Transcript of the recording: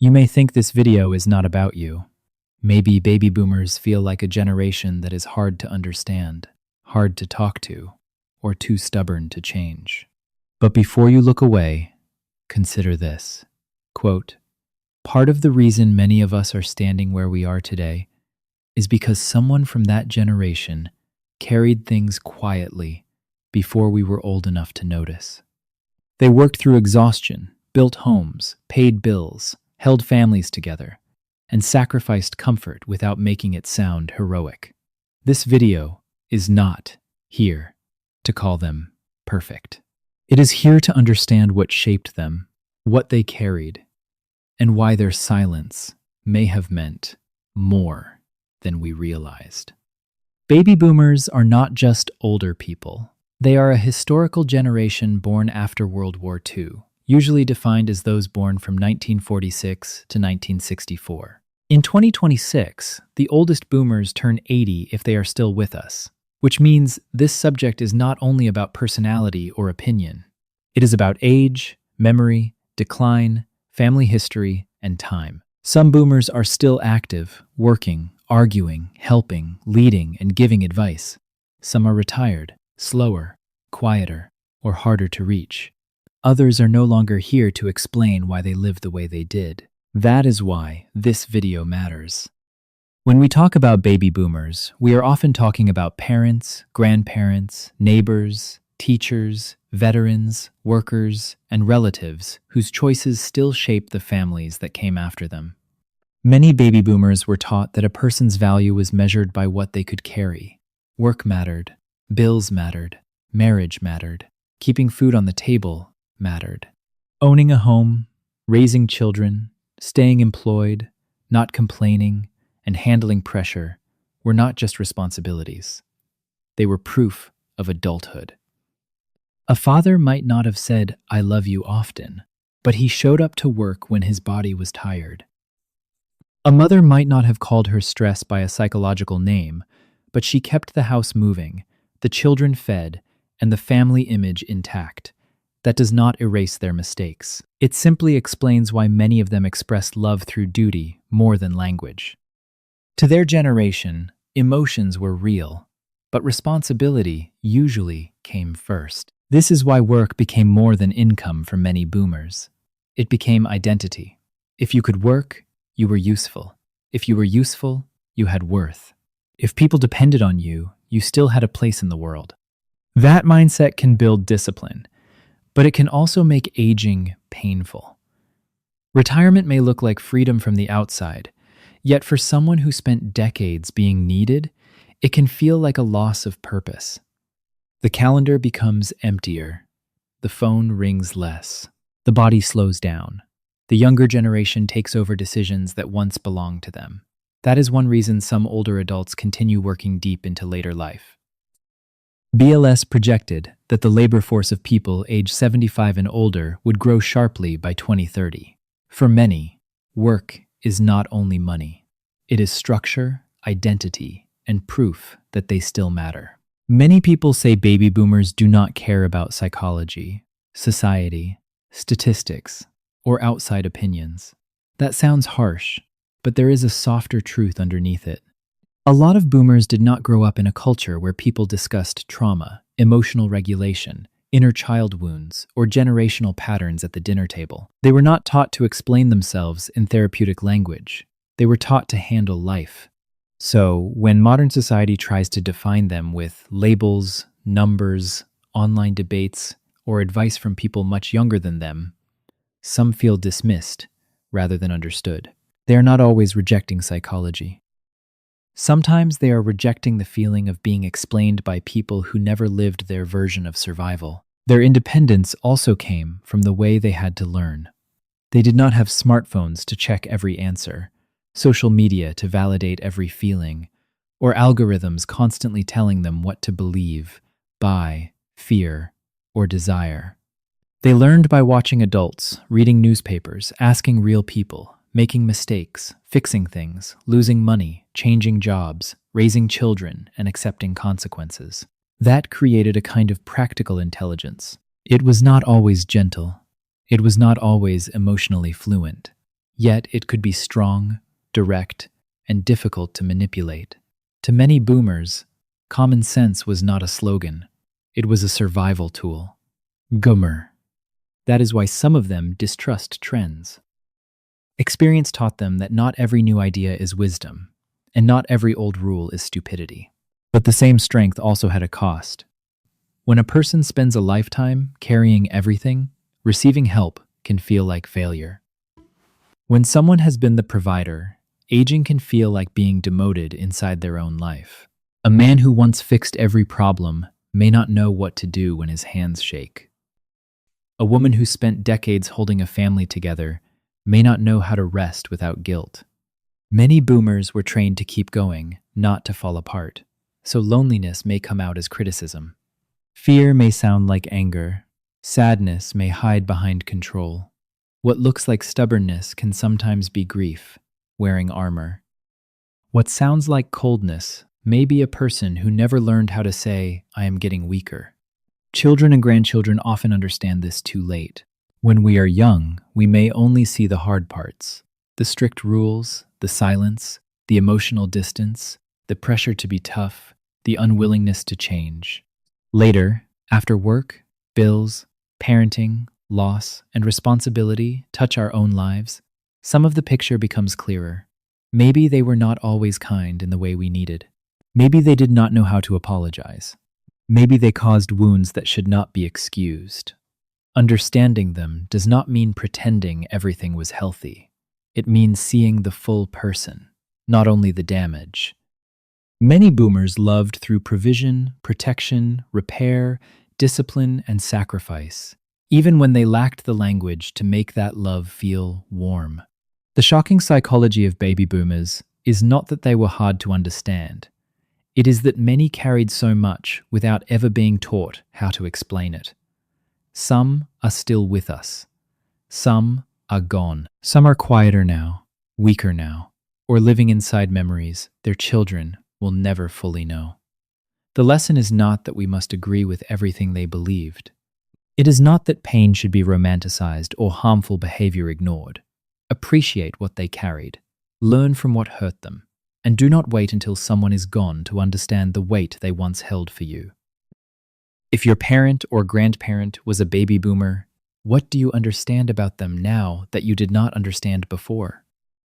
You may think this video is not about you. Maybe baby boomers feel like a generation that is hard to understand, hard to talk to, or too stubborn to change. But before you look away, consider this. Quote, "Part of the reason many of us are standing where we are today is because someone from that generation carried things quietly before we were old enough to notice. They worked through exhaustion, built homes, paid bills, held families together, and sacrificed comfort without making it sound heroic. This video is not here to call them perfect. It is here to understand what shaped them, what they carried, and why their silence may have meant more than we realized." Baby boomers are not just older people. They are a historical generation born after World War II, usually defined as those born from 1946 to 1964. In 2026, the oldest boomers turn 80 if they are still with us, which means this subject is not only about personality or opinion. It is about age, memory, decline, family history, and time. Some boomers are still active, working, arguing, helping, leading, and giving advice. Some are retired, slower, quieter, or harder to reach. Others are no longer here to explain why they lived the way they did. That is why this video matters. When we talk about baby boomers, we are often talking about parents, grandparents, neighbors, teachers, veterans, workers, and relatives whose choices still shape the families that came after them. Many baby boomers were taught that a person's value was measured by what they could carry. Work mattered, bills mattered, marriage mattered, keeping food on the table mattered. Owning a home, raising children, staying employed, not complaining, and handling pressure were not just responsibilities. They were proof of adulthood. A father might not have said, "I love you" often, but he showed up to work when his body was tired. A mother might not have called her stress by a psychological name, but she kept the house moving, the children fed, and the family image intact. That does not erase their mistakes. It simply explains why many of them expressed love through duty more than language. To their generation, emotions were real, but responsibility usually came first. This is why work became more than income for many boomers. It became identity. If you could work, you were useful. If you were useful, you had worth. If people depended on you, you still had a place in the world. That mindset can build discipline, but it can also make aging painful. Retirement may look like freedom from the outside, yet for someone who spent decades being needed, it can feel like a loss of purpose. The calendar becomes emptier. The phone rings less. The body slows down. The younger generation takes over decisions that once belonged to them. That is one reason some older adults continue working deep into later life. BLS projected that the labor force of people aged 75 and older would grow sharply by 2030. For many, work is not only money. It is structure, identity, and proof that they still matter. Many people say baby boomers do not care about psychology, society, statistics, or outside opinions. That sounds harsh, but there is a softer truth underneath it. A lot of boomers did not grow up in a culture where people discussed trauma, emotional regulation, inner child wounds, or generational patterns at the dinner table. They were not taught to explain themselves in therapeutic language. They were taught to handle life. So, when modern society tries to define them with labels, numbers, online debates, or advice from people much younger than them, some feel dismissed rather than understood. They are not always rejecting psychology. Sometimes they are rejecting the feeling of being explained by people who never lived their version of survival. Their independence also came from the way they had to learn. They did not have smartphones to check every answer, social media to validate every feeling, or algorithms constantly telling them what to believe, buy, fear, or desire. They learned by watching adults, reading newspapers, asking real people, making mistakes, fixing things, losing money, changing jobs, raising children, and accepting consequences. That created a kind of practical intelligence. It was not always gentle. It was not always emotionally fluent. Yet it could be strong, direct, and difficult to manipulate. To many boomers, common sense was not a slogan. It was a survival tool. Gummer. That is why some of them distrust trends. Experience taught them that not every new idea is wisdom, and not every old rule is stupidity. But the same strength also had a cost. When a person spends a lifetime carrying everything, receiving help can feel like failure. When someone has been the provider, aging can feel like being demoted inside their own life. A man who once fixed every problem may not know what to do when his hands shake. A woman who spent decades holding a family together may not know how to rest without guilt. Many boomers were trained to keep going, not to fall apart, so loneliness may come out as criticism. Fear may sound like anger. Sadness may hide behind control. What looks like stubbornness can sometimes be grief, wearing armor. What sounds like coldness may be a person who never learned how to say, "I am getting weaker." Children and grandchildren often understand this too late. When we are young, we may only see the hard parts, the strict rules, the silence, the emotional distance, the pressure to be tough, the unwillingness to change. Later, after work, bills, parenting, loss, and responsibility touch our own lives, some of the picture becomes clearer. Maybe they were not always kind in the way we needed. Maybe they did not know how to apologize. Maybe they caused wounds that should not be excused. Understanding them does not mean pretending everything was healthy. It means seeing the full person, not only the damage. Many boomers loved through provision, protection, repair, discipline, and sacrifice, even when they lacked the language to make that love feel warm. The shocking psychology of baby boomers is not that they were hard to understand. It is that many carried so much without ever being taught how to explain it. Some are still with us. Some are gone. Some are quieter now, weaker now, or living inside memories their children will never fully know. The lesson is not that we must agree with everything they believed. It is not that pain should be romanticized or harmful behavior ignored. Appreciate what they carried. Learn from what hurt them. And do not wait until someone is gone to understand the weight they once held for you. If your parent or grandparent was a baby boomer, what do you understand about them now that you did not understand before?